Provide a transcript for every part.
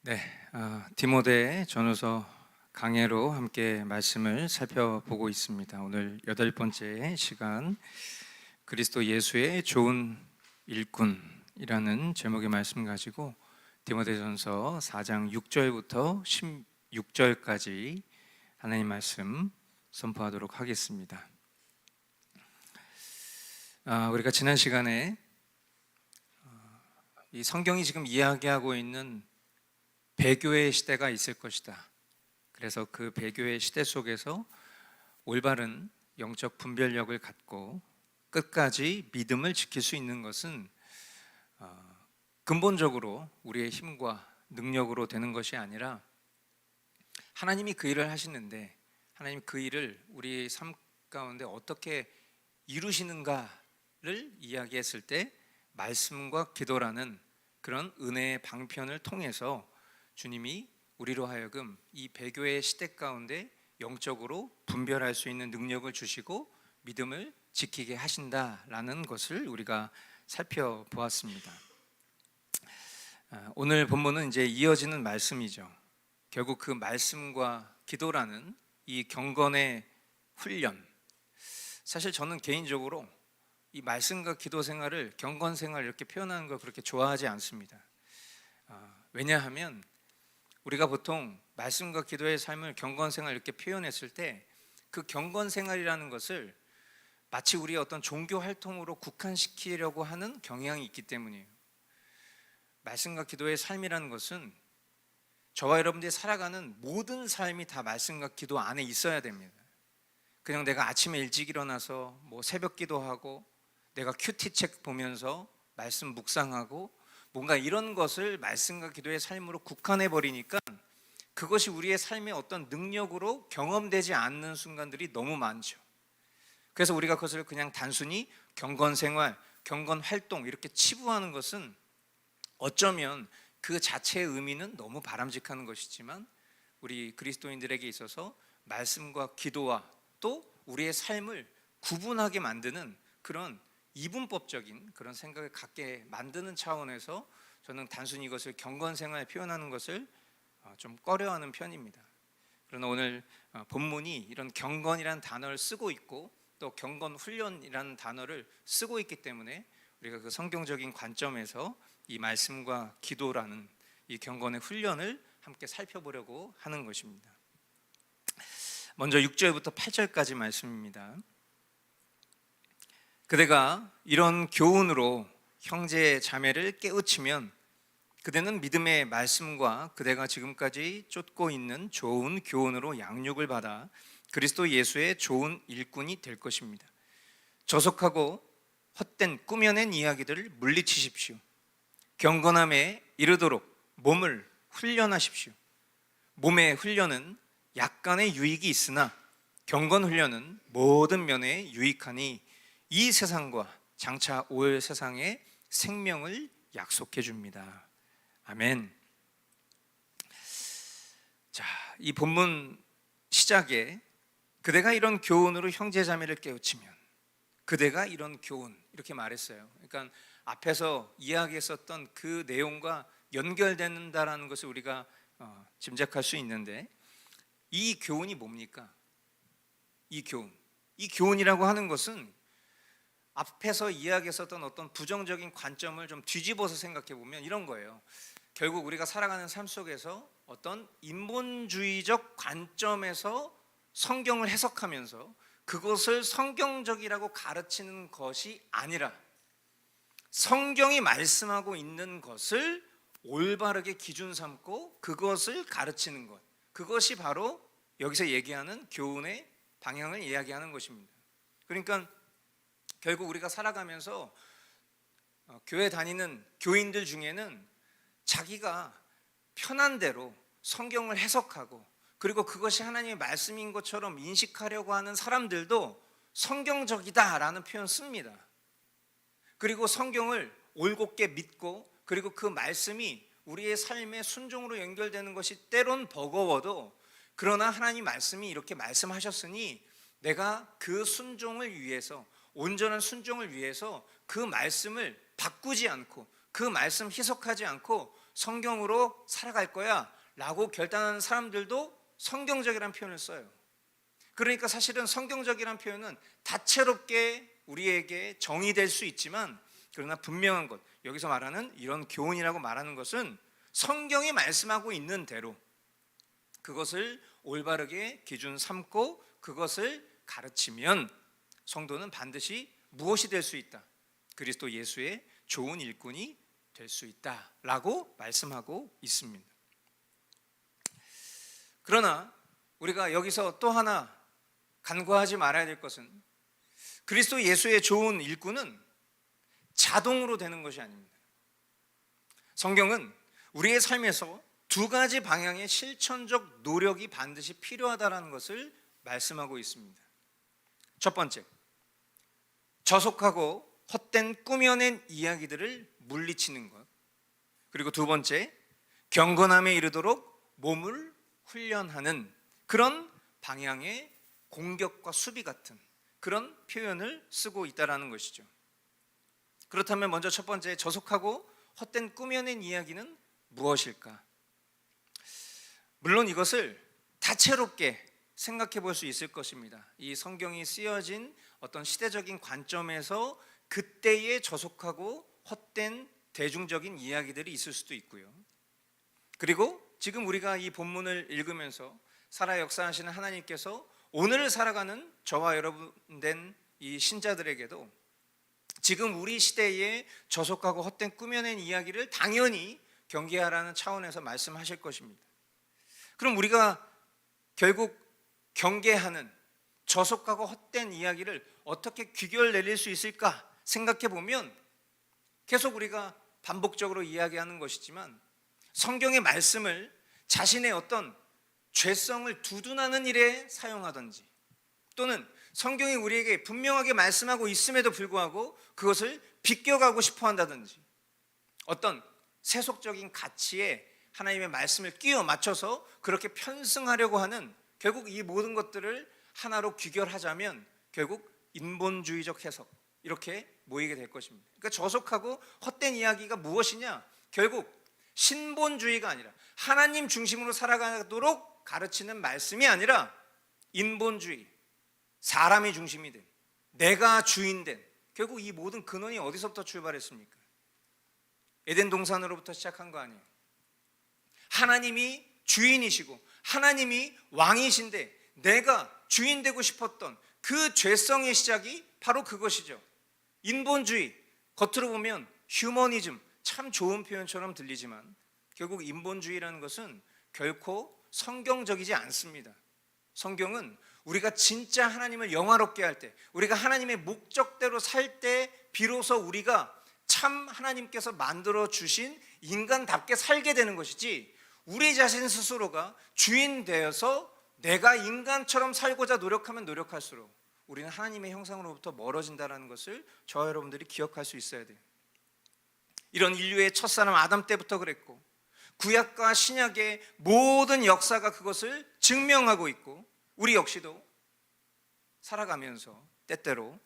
네, 디모데 전후서 강해로 함께 말씀을 살펴보고 있습니다. 오늘 8번째 시간, 그리스도 예수의 좋은 일꾼이라는 제목의 말씀 가지고 디모데전서 4장 6절부터 16절까지 하나님 말씀 선포하도록 하겠습니다. 우리가 지난 시간에 이 성경이 지금 이야기하고 있는 배교의 시대가 있을 것이다. 그래서 그 배교의 시대 속에서 올바른 영적 분별력을 갖고 끝까지 믿음을 지킬 수 있는 것은 근본적으로 우리의 힘과 능력으로 되는 것이 아니라 하나님이 그 일을 하시는데, 하나님 그 일을 우리 삶 가운데 어떻게 이루시는가를 이야기했을 때 말씀과 기도라는 그런 은혜의 방편을 통해서 주님이 우리로 하여금 이 배교의 시대 가운데 영적으로 분별할 수 있는 능력을 주시고 믿음을 지키게 하신다라는 것을 우리가 살펴보았습니다. 오늘 본문은 이제 이어지는 말씀이죠. 결국 그 말씀과 기도라는 이 경건의 훈련, 사실 저는 개인적으로 이 말씀과 기도 생활을 경건 생활 이렇게 표현하는 걸 그렇게 좋아하지 않습니다. 왜냐하면 우리가 보통 말씀과 기도의 삶을 경건 생활 이렇게 표현했을 때 그 경건 생활이라는 것을 마치 우리의 어떤 종교 활동으로 국한시키려고 하는 경향이 있기 때문이에요. 말씀과 기도의 삶이라는 것은 저와 여러분들이 살아가는 모든 삶이 다 말씀과 기도 안에 있어야 됩니다. 그냥 내가 아침에 일찍 일어나서 새벽 기도하고 내가 큐티 책 보면서 말씀 묵상하고 뭔가 이런 것을 말씀과 기도의 삶으로 국한해 버리니까 그것이 우리의 삶의 어떤 능력으로 경험되지 않는 순간들이 너무 많죠. 그래서 우리가 그것을 그냥 단순히 경건 생활, 경건 활동 이렇게 치부하는 것은 어쩌면 그 자체의 의미는 너무 바람직한 것이지만 우리 그리스도인들에게 있어서 말씀과 기도와 또 우리의 삶을 구분하게 만드는 그런 이분법적인 그런 생각을 갖게 만드는 차원에서 저는 단순히 이것을 경건 생활에 표현하는 것을 좀 꺼려하는 편입니다. 그러나 오늘 본문이 이런 경건이라는 단어를 쓰고 있고 또 경건 훈련이라는 단어를 쓰고 있기 때문에 우리가 그 성경적인 관점에서 이 말씀과 기도라는 이 경건의 훈련을 함께 살펴보려고 하는 것입니다. 먼저 6절부터 8절까지 말씀입니다. 그대가 이런 교훈으로 형제 자매를 깨우치면 그대는 믿음의 말씀과 그대가 지금까지 쫓고 있는 좋은 교훈으로 양육을 받아 그리스도 예수의 좋은 일꾼이 될 것입니다. 저속하고 헛된 꾸며낸 이야기들을 물리치십시오. 경건함에 이르도록 몸을 훈련하십시오. 몸의 훈련은 약간의 유익이 있으나 경건 훈련은 모든 면에 유익하니 이 세상과 장차 올 세상에 생명을 약속해 줍니다. 아멘. 자, 이 본문 시작에 그대가 이런 교훈으로 형제자매를 깨우치면, 그대가 이런 교훈 이렇게 말했어요. 그러니까 앞에서 이야기했었던 그 내용과 연결된다라는 것을 우리가 짐작할 수 있는데, 이 교훈이 뭡니까? 이 교훈이라고 하는 것은 앞에서 이야기했었던 어떤 부정적인 관점을 좀 뒤집어서 생각해 보면 이런 거예요. 결국 우리가 살아가는 삶 속에서 어떤 인본주의적 관점에서 성경을 해석하면서 그것을 성경적이라고 가르치는 것이 아니라 성경이 말씀하고 있는 것을 올바르게 기준 삼고 그것을 가르치는 것, 그것이 바로 여기서 얘기하는 교훈의 방향을 이야기하는 것입니다. 그러니까 결국 우리가 살아가면서 교회 다니는 교인들 중에는 자기가 편한 대로 성경을 해석하고 그리고 그것이 하나님의 말씀인 것처럼 인식하려고 하는 사람들도 성경적이다라는 표현 씁니다. 그리고 성경을 올곧게 믿고 그리고 그 말씀이 우리의 삶의 순종으로 연결되는 것이 때론 버거워도, 그러나 하나님 말씀이 이렇게 말씀하셨으니 내가 그 순종을 위해서, 온전한 순종을 위해서 그 말씀을 바꾸지 않고 그 말씀 희석하지 않고 성경으로 살아갈 거야 라고 결단하는 사람들도 성경적이라는 표현을 써요. 그러니까 사실은 성경적이라는 표현은 다채롭게 우리에게 정의될 수 있지만, 그러나 분명한 것, 여기서 말하는 이런 교훈이라고 말하는 것은 성경이 말씀하고 있는 대로 그것을 올바르게 기준 삼고 그것을 가르치면 성도는 반드시 무엇이 될 수 있다? 그리스도 예수의 좋은 일꾼이 될 수 있다라고 말씀하고 있습니다. 그러나 우리가 여기서 또 하나 간과하지 말아야 될 것은, 그리스도 예수의 좋은 일꾼은 자동으로 되는 것이 아닙니다. 성경은 우리의 삶에서 두 가지 방향의 실천적 노력이 반드시 필요하다는 것을 말씀하고 있습니다. 첫 번째, 저속하고 헛된 꾸며낸 이야기들을 물리치는 것. 그리고 두 번째, 경건함에 이르도록 몸을 훈련하는 그런 방향의 공격과 수비 같은 그런 표현을 쓰고 있다는 것이죠. 그렇다면 먼저 첫 번째, 저속하고 헛된 꾸며낸 이야기는 무엇일까? 물론 이것을 다채롭게 생각해 볼 수 있을 것입니다. 이 성경이 쓰여진 어떤 시대적인 관점에서 그때의 저속하고 헛된 대중적인 이야기들이 있을 수도 있고요. 그리고 지금 우리가 이 본문을 읽으면서 살아 역사하시는 하나님께서 오늘을 살아가는 저와 여러분 된 이 신자들에게도 지금 우리 시대의 저속하고 헛된 꾸며낸 이야기를 당연히 경계하라는 차원에서 말씀하실 것입니다. 그럼 우리가 결국 경계하는 저속하고 헛된 이야기를 어떻게 귀결 내릴 수 있을까 생각해 보면 계속 우리가 반복적으로 이야기하는 것이지만, 성경의 말씀을 자신의 어떤 죄성을 두둔하는 일에 사용하든지, 또는 성경이 우리에게 분명하게 말씀하고 있음에도 불구하고 그것을 비껴가고 싶어 한다든지, 어떤 세속적인 가치에 하나님의 말씀을 끼워 맞춰서 그렇게 편승하려고 하는, 결국 이 모든 것들을 하나로 귀결하자면 결국 인본주의적 해석, 이렇게 모이게 될 것입니다. 그러니까 저속하고 헛된 이야기가 무엇이냐? 결국 신본주의가 아니라 하나님 중심으로 살아가도록 가르치는 말씀이 아니라 인본주의, 사람이 중심이 된, 내가 주인 된, 결국 이 모든 근원이 어디서부터 출발했습니까? 에덴 동산으로부터 시작한 거 아니에요. 하나님이 주인이시고 하나님이 왕이신데 내가 주인 되고 싶었던 그 죄성의 시작이 바로 그것이죠. 인본주의, 겉으로 보면 휴머니즘, 참 좋은 표현처럼 들리지만 결국 인본주의라는 것은 결코 성경적이지 않습니다. 성경은 우리가 진짜 하나님을 영화롭게 할 때, 우리가 하나님의 목적대로 살 때 비로소 우리가 참 하나님께서 만들어 주신 인간답게 살게 되는 것이지, 우리 자신 스스로가 주인 되어서 내가 인간처럼 살고자 노력하면 노력할수록 우리는 하나님의 형상으로부터 멀어진다는 것을 저와 여러분들이 기억할 수 있어야 돼요. 이런 인류의 첫사람 아담 때부터 그랬고, 구약과 신약의 모든 역사가 그것을 증명하고 있고, 우리 역시도 살아가면서 때때로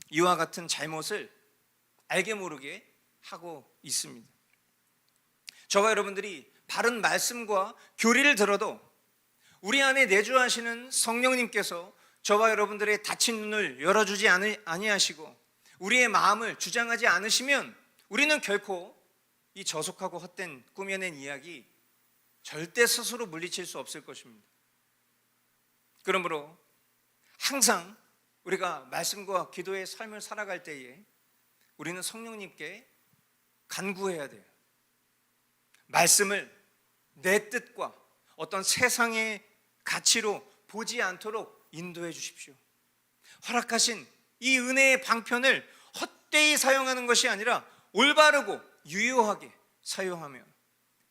이와 같은 잘못을 알게 모르게 하고 있습니다. 저와 여러분들이 바른 말씀과 교리를 들어도 우리 안에 내주하시는 성령님께서 저와 여러분들의 닫힌 눈을 열어주지 아니하시고 우리의 마음을 주장하지 않으시면 우리는 결코 이 저속하고 헛된 꾸며낸 이야기 절대 스스로 물리칠 수 없을 것입니다. 그러므로 항상 우리가 말씀과 기도의 삶을 살아갈 때에 우리는 성령님께 간구해야 돼요. 말씀을 내 뜻과 어떤 세상의 가치로 보지 않도록 인도해 주십시오. 허락하신 이 은혜의 방편을 헛되이 사용하는 것이 아니라 올바르고 유효하게 사용하며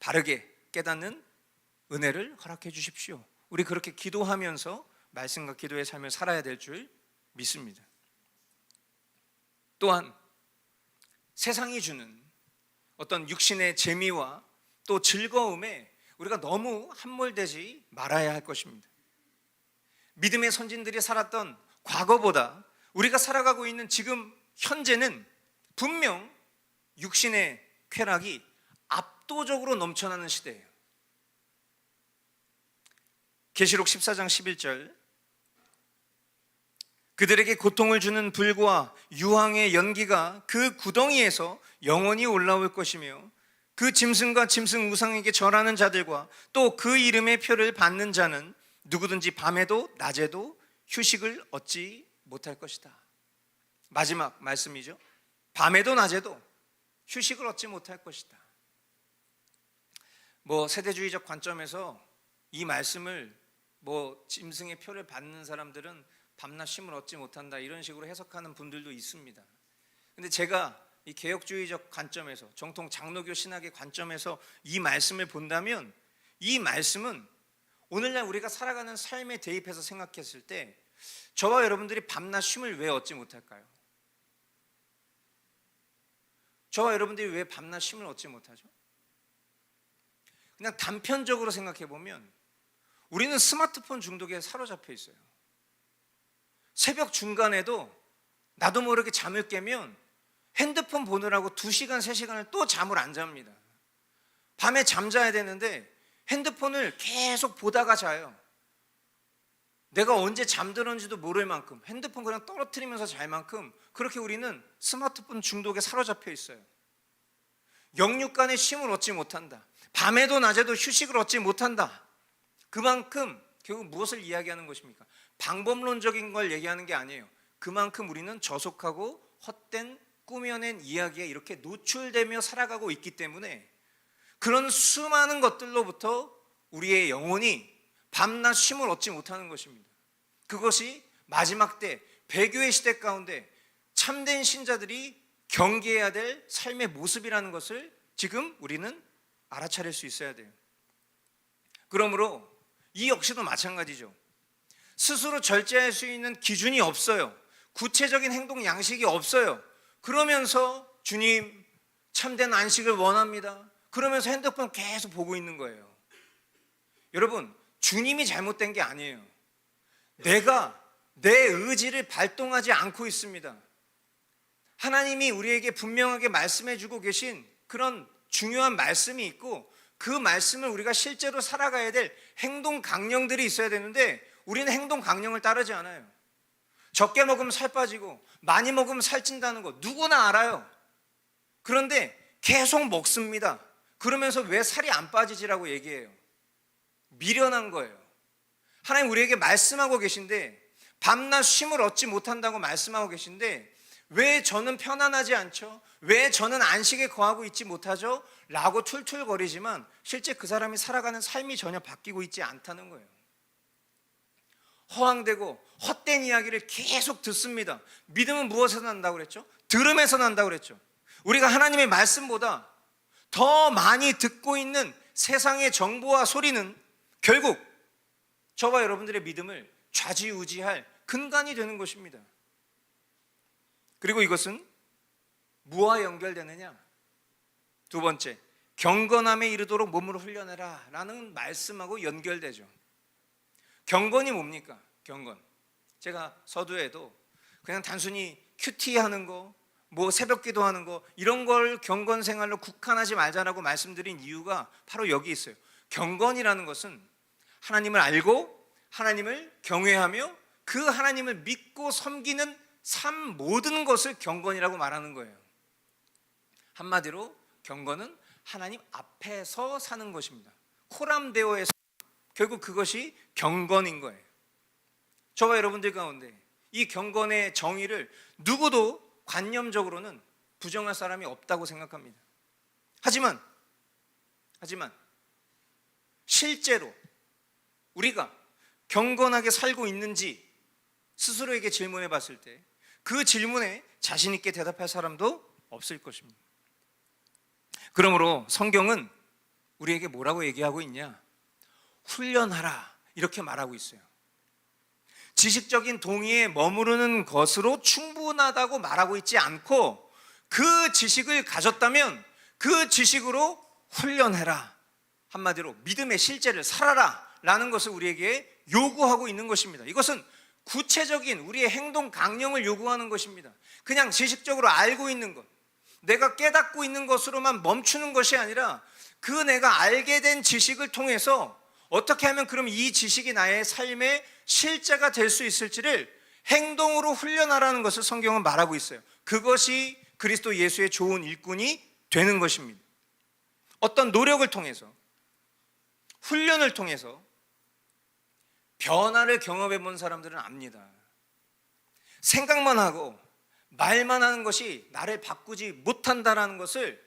바르게 깨닫는 은혜를 허락해 주십시오. 우리 그렇게 기도하면서 말씀과 기도의 삶을 살아야 될 줄 믿습니다. 또한 세상이 주는 어떤 육신의 재미와 또 즐거움에 우리가 너무 함몰되지 말아야 할 것입니다. 믿음의 선진들이 살았던 과거보다 우리가 살아가고 있는 지금 현재는 분명 육신의 쾌락이 압도적으로 넘쳐나는 시대예요. 계시록 14장 11절, 그들에게 고통을 주는 불과 유황의 연기가 그 구덩이에서 영원히 올라올 것이며 그 짐승과 짐승 우상에게 절하는 자들과 또 그 이름의 표를 받는 자는 누구든지 밤에도 낮에도 휴식을 얻지 못할 것이다. 마지막 말씀이죠. 밤에도 낮에도 휴식을 얻지 못할 것이다. 세대주의적 관점에서 이 말씀을 짐승의 표를 받는 사람들은 밤낮 쉼을 얻지 못한다 이런 식으로 해석하는 분들도 있습니다. 근데 제가 이 개혁주의적 관점에서, 정통 장로교 신학의 관점에서 이 말씀을 본다면, 이 말씀은 오늘날 우리가 살아가는 삶에 대입해서 생각했을 때 저와 여러분들이 밤낮 쉼을 왜 얻지 못할까요? 저와 여러분들이 왜 밤낮 쉼을 얻지 못하죠? 그냥 단편적으로 생각해 보면 우리는 스마트폰 중독에 사로잡혀 있어요. 새벽 중간에도 나도 모르게 잠을 깨면 핸드폰 보느라고 2시간, 3시간을 또 잠을 안 잡니다. 밤에 잠자야 되는데 핸드폰을 계속 보다가 자요. 내가 언제 잠들었는지도 모를 만큼, 핸드폰 그냥 떨어뜨리면서 잘 만큼 그렇게 우리는 스마트폰 중독에 사로잡혀 있어요. 영육간의 쉼을 얻지 못한다. 밤에도 낮에도 휴식을 얻지 못한다. 그만큼 결국 무엇을 이야기하는 것입니까? 방법론적인 걸 얘기하는 게 아니에요. 그만큼 우리는 저속하고 헛된 꾸며낸 이야기에 이렇게 노출되며 살아가고 있기 때문에 그런 수많은 것들로부터 우리의 영혼이 밤낮 쉼을 얻지 못하는 것입니다. 그것이 마지막 때 배교의 시대 가운데 참된 신자들이 경계해야 될 삶의 모습이라는 것을 지금 우리는 알아차릴 수 있어야 돼요. 그러므로 이 역시도 마찬가지죠. 스스로 절제할 수 있는 기준이 없어요. 구체적인 행동 양식이 없어요. 그러면서 주님, 참된 안식을 원합니다. 그러면서 핸드폰 계속 보고 있는 거예요. 여러분, 주님이 잘못된 게 아니에요. 내가 내 의지를 발동하지 않고 있습니다. 하나님이 우리에게 분명하게 말씀해 주고 계신 그런 중요한 말씀이 있고 그 말씀을 우리가 실제로 살아가야 될 행동 강령들이 있어야 되는데 우리는 행동 강령을 따르지 않아요. 적게 먹으면 살 빠지고 많이 먹으면 살찐다는 거 누구나 알아요. 그런데 계속 먹습니다. 그러면서 왜 살이 안 빠지지라고 얘기해요. 미련한 거예요. 하나님 우리에게 말씀하고 계신데 밤낮 쉼을 얻지 못한다고 말씀하고 계신데 왜 저는 편안하지 않죠? 왜 저는 안식에 거하고 있지 못하죠? 라고 툴툴거리지만 실제 그 사람이 살아가는 삶이 전혀 바뀌고 있지 않다는 거예요. 허황되고 헛된 이야기를 계속 듣습니다. 믿음은 무엇에서 난다고 그랬죠? 들음에서 난다고 그랬죠. 우리가 하나님의 말씀보다 더 많이 듣고 있는 세상의 정보와 소리는 결국 저와 여러분들의 믿음을 좌지우지할 근간이 되는 것입니다. 그리고 이것은 무엇과 연결되느냐? 두 번째, 경건함에 이르도록 몸으로 훈련해라 라는 말씀하고 연결되죠. 경건이 뭡니까? 경건. 제가 서두에도 그냥 단순히 큐티하는 거, 새벽 기도하는 거 이런 걸 경건 생활로 국한하지 말자라고 말씀드린 이유가 바로 여기 있어요. 경건이라는 것은 하나님을 알고 하나님을 경외하며 그 하나님을 믿고 섬기는 삶 모든 것을 경건이라고 말하는 거예요. 한마디로 경건은 하나님 앞에서 사는 것입니다. 코람데오에서 결국 그것이 경건인 거예요. 저와 여러분들 가운데 이 경건의 정의를 누구도 관념적으로는 부정할 사람이 없다고 생각합니다. 하지만 실제로 우리가 경건하게 살고 있는지 스스로에게 질문해 봤을 때 그 질문에 자신 있게 대답할 사람도 없을 것입니다. 그러므로 성경은 우리에게 뭐라고 얘기하고 있냐? 훈련하라 이렇게 말하고 있어요. 지식적인 동의에 머무르는 것으로 충분하다고 말하고 있지 않고 그 지식을 가졌다면 그 지식으로 훈련해라. 한마디로 믿음의 실제를 살아라 라는 것을 우리에게 요구하고 있는 것입니다. 이것은 구체적인 우리의 행동 강령을 요구하는 것입니다. 그냥 지식적으로 알고 있는 것, 내가 깨닫고 있는 것으로만 멈추는 것이 아니라 그 내가 알게 된 지식을 통해서 어떻게 하면 그럼 이 지식이 나의 삶의 실제가 될 수 있을지를 행동으로 훈련하라는 것을 성경은 말하고 있어요. 그것이 그리스도 예수의 좋은 일꾼이 되는 것입니다. 어떤 노력을 통해서, 훈련을 통해서 변화를 경험해 본 사람들은 압니다. 생각만 하고 말만 하는 것이 나를 바꾸지 못한다는 것을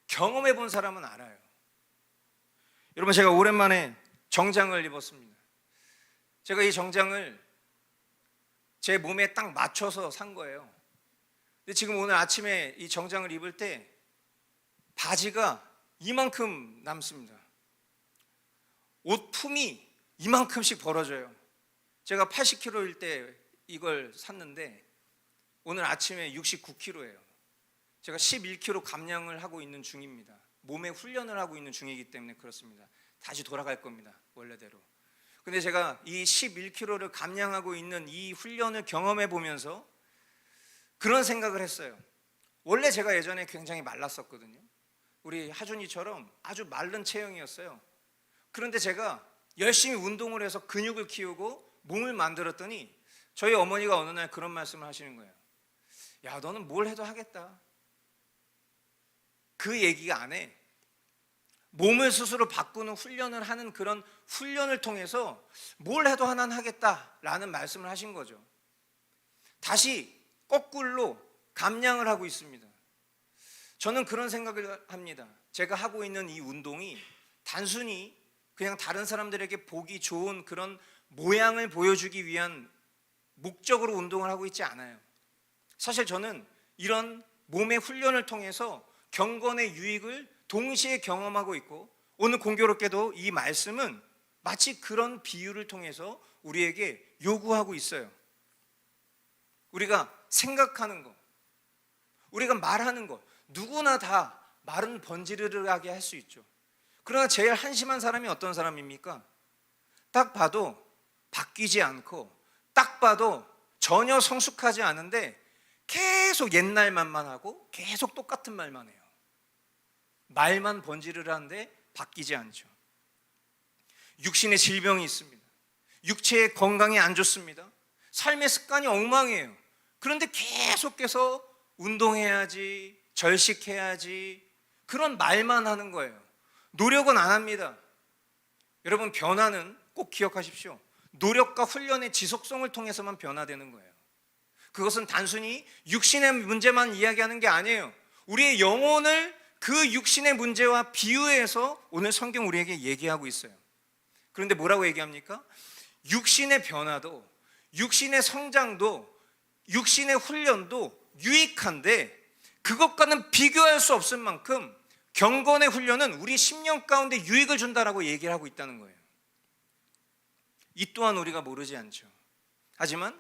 경험해 본 사람은 알아요. 여러분, 제가 오랜만에 정장을 입었습니다. 제가 이 정장을 제 몸에 딱 맞춰서 산 거예요. 근데 지금 오늘 아침에 이 정장을 입을 때 바지가 이만큼 남습니다. 옷 품이 이만큼씩 벌어져요. 제가 80kg일 때 이걸 샀는데 오늘 아침에 69kg예요. 제가 11kg 감량을 하고 있는 중입니다. 몸에 훈련을 하고 있는 중이기 때문에 그렇습니다. 다시 돌아갈 겁니다, 원래대로. 근데 제가 이 11kg를 감량하고 있는 이 훈련을 경험해 보면서 그런 생각을 했어요. 원래 제가 예전에 굉장히 말랐었거든요. 우리 하준이처럼 아주 마른 체형이었어요. 그런데 제가 열심히 운동을 해서 근육을 키우고 몸을 만들었더니 저희 어머니가 어느 날 그런 말씀을 하시는 거예요. 야, 너는 뭘 해도 하겠다. 그 얘기가 안 해. 몸을 스스로 바꾸는 훈련을 하는 그런 훈련을 통해서 뭘 해도 하나는 하겠다라는 말씀을 하신 거죠. 다시 거꾸로 감량을 하고 있습니다. 저는 그런 생각을 합니다. 제가 하고 있는 이 운동이 단순히 그냥 다른 사람들에게 보기 좋은 그런 모양을 보여주기 위한 목적으로 운동을 하고 있지 않아요. 사실 저는 이런 몸의 훈련을 통해서 경건의 유익을 동시에 경험하고 있고, 오늘 공교롭게도 이 말씀은 마치 그런 비유를 통해서 우리에게 요구하고 있어요. 우리가 생각하는 것, 우리가 말하는 것, 누구나 다 말은 번지르르하게 할 수 있죠. 그러나 제일 한심한 사람이 어떤 사람입니까? 딱 봐도 바뀌지 않고, 딱 봐도 전혀 성숙하지 않은데 계속 옛날 말만 하고 계속 똑같은 말만 해요. 말만 번지르르한데 바뀌지 않죠. 육신의 질병이 있습니다. 육체의 건강이 안 좋습니다. 삶의 습관이 엉망이에요. 그런데 계속해서 운동해야지, 절식해야지, 그런 말만 하는 거예요. 노력은 안 합니다. 여러분, 변화는 꼭 기억하십시오. 노력과 훈련의 지속성을 통해서만 변화되는 거예요. 그것은 단순히 육신의 문제만 이야기하는 게 아니에요. 우리의 영혼을 그 육신의 문제와 비유해서 오늘 성경 우리에게 얘기하고 있어요. 그런데 뭐라고 얘기합니까? 육신의 변화도, 육신의 성장도, 육신의 훈련도 유익한데 그것과는 비교할 수 없을 만큼 경건의 훈련은 우리 심령 가운데 유익을 준다라고 얘기를 하고 있다는 거예요. 이 또한 우리가 모르지 않죠. 하지만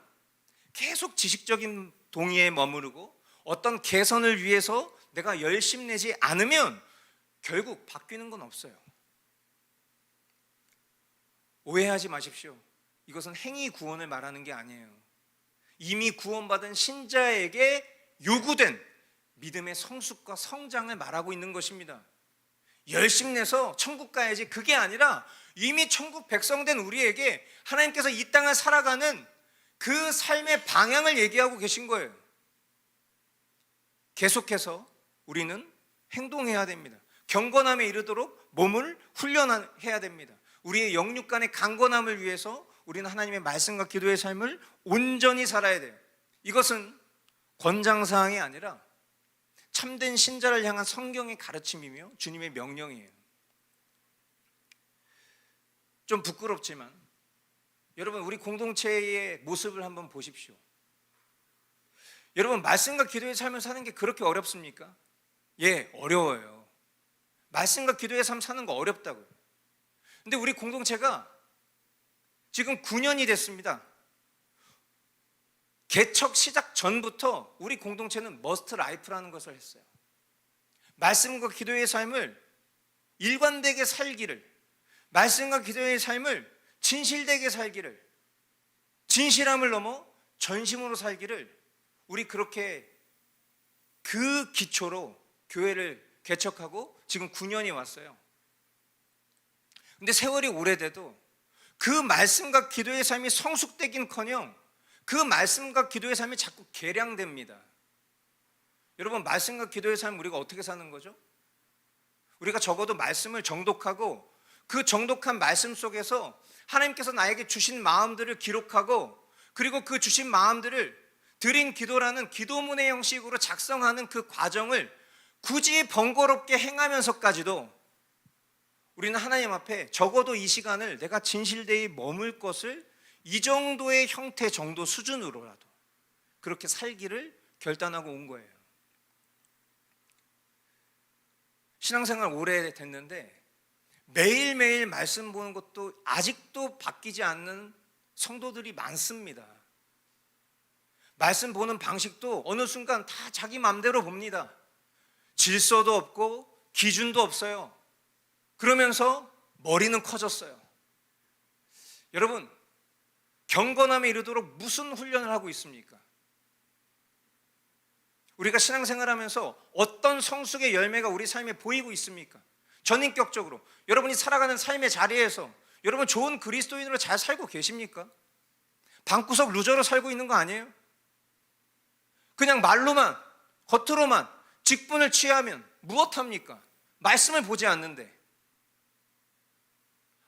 계속 지식적인 동의에 머무르고 어떤 개선을 위해서 내가 열심내지 않으면 결국 바뀌는 건 없어요. 오해하지 마십시오. 이것은 행위 구원을 말하는 게 아니에요. 이미 구원받은 신자에게 요구된 믿음의 성숙과 성장을 말하고 있는 것입니다. 열심내서 천국 가야지, 그게 아니라 이미 천국 백성된 우리에게 하나님께서 이 땅을 살아가는 그 삶의 방향을 얘기하고 계신 거예요. 계속해서 우리는 행동해야 됩니다. 경건함에 이르도록 몸을 훈련해야 됩니다. 우리의 영육 간의 강건함을 위해서 우리는 하나님의 말씀과 기도의 삶을 온전히 살아야 돼요. 이것은 권장사항이 아니라 참된 신자를 향한 성경의 가르침이며 주님의 명령이에요. 좀 부끄럽지만 여러분, 우리 공동체의 모습을 한번 보십시오. 여러분, 말씀과 기도의 삶을 사는 게 그렇게 어렵습니까? 예, 어려워요. 말씀과 기도의 삶 사는 거 어렵다고요. 근데 우리 공동체가 지금 9년이 됐습니다. 개척 시작 전부터 우리 공동체는 머스트 라이프라는 것을 했어요. 말씀과 기도의 삶을 일관되게 살기를, 말씀과 기도의 삶을 진실되게 살기를, 진실함을 넘어 전심으로 살기를 우리 그렇게 그 기초로 교회를 개척하고 지금 9년이 왔어요. 근데 세월이 오래돼도 그 말씀과 기도의 삶이 성숙되긴커녕 그 말씀과 기도의 삶이 자꾸 개량됩니다. 여러분, 말씀과 기도의 삶 우리가 어떻게 사는 거죠? 우리가 적어도 말씀을 정독하고 그 정독한 말씀 속에서 하나님께서 나에게 주신 마음들을 기록하고 그리고 그 주신 마음들을 드린 기도라는 기도문의 형식으로 작성하는 그 과정을 굳이 번거롭게 행하면서까지도 우리는 하나님 앞에 적어도 이 시간을 내가 진실되이 머물 것을 이 정도의 형태 정도 수준으로라도 그렇게 살기를 결단하고 온 거예요. 신앙생활 오래 됐는데 매일매일 말씀 보는 것도 아직도 바뀌지 않는 성도들이 많습니다. 말씀 보는 방식도 어느 순간 다 자기 마음대로 봅니다. 질서도 없고 기준도 없어요. 그러면서 머리는 커졌어요. 여러분, 경건함에 이르도록 무슨 훈련을 하고 있습니까? 우리가 신앙생활하면서 어떤 성숙의 열매가 우리 삶에 보이고 있습니까? 전인격적으로 여러분이 살아가는 삶의 자리에서 여러분 좋은 그리스도인으로 잘 살고 계십니까? 방구석 루저로 살고 있는 거 아니에요? 그냥 말로만 겉으로만 직분을 취하면 무엇합니까? 말씀을 보지 않는데,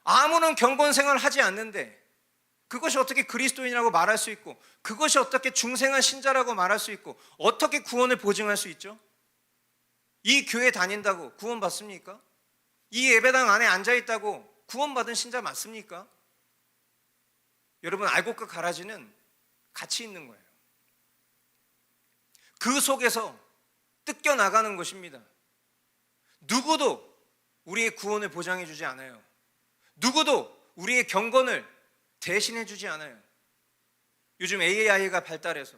아무런 경건 생활을 하지 않는데 그것이 어떻게 그리스도인이라고 말할 수 있고 그것이 어떻게 중생한 신자라고 말할 수 있고 어떻게 구원을 보증할 수 있죠? 이 교회 다닌다고 구원 받습니까? 이 예배당 안에 앉아있다고 구원받은 신자 맞습니까? 여러분, 알곡과 가라지는 같이 있는 거예요. 그 속에서 뜯겨 나가는 것입니다. 누구도 우리의 구원을 보장해 주지 않아요. 누구도 우리의 경건을 대신해 주지 않아요. 요즘 AI가 발달해서